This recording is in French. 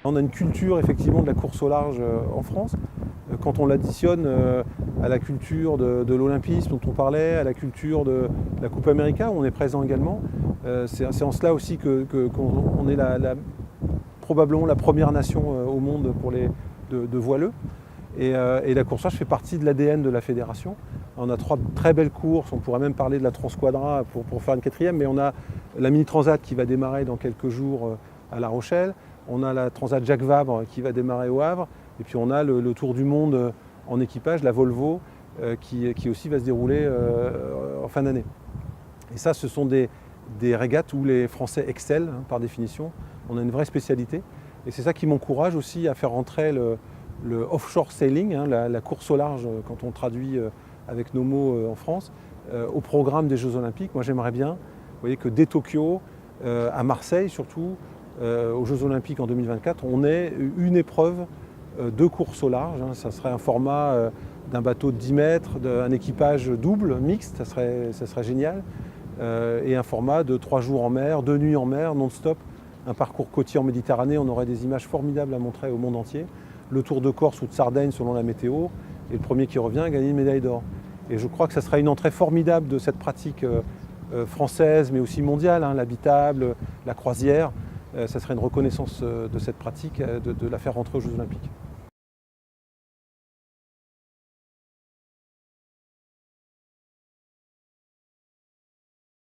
On a une culture effectivement de la course au large en France. Quand on l'additionne à la culture de l'olympisme dont on parlait, à la culture de la Coupe América où on est présent également, c'est en cela aussi qu'on est probablement la première nation au monde de voileux. Et la course au large fait partie de l'ADN de la fédération. On a 3 très belles courses, on pourrait même parler de la Transquadra pour faire une 4e, mais on a la Mini Transat qui va démarrer dans quelques jours à La Rochelle, on a la Transat Jacques Vabre qui va démarrer au Havre, et puis on a le Tour du Monde en équipage, la Volvo, qui aussi va se dérouler en fin d'année. Et ça, ce sont des régates où les Français excellent, par définition. On a une vraie spécialité. Et c'est ça qui m'encourage aussi à faire rentrer le offshore sailing, la course au large, quand on traduit avec nos mots en France, au programme des Jeux Olympiques. Moi, j'aimerais bien, vous voyez, que dès Tokyo, à Marseille surtout, aux Jeux Olympiques en 2024, on ait une épreuve de course au large. Ça serait un format d'un bateau de 10 mètres, un équipage double, mixte, ça serait génial. Et un format de 3 jours en mer, 2 nuits en mer, non-stop. Un parcours côtier en Méditerranée, on aurait des images formidables à montrer au monde entier. Le Tour de Corse ou de Sardaigne selon la météo, et le premier qui revient a gagné une médaille d'or. Et je crois que ça sera une entrée formidable de cette pratique française, mais aussi mondiale, l'habitable, la croisière. Ça serait une reconnaissance de cette pratique, de la faire rentrer aux Jeux Olympiques.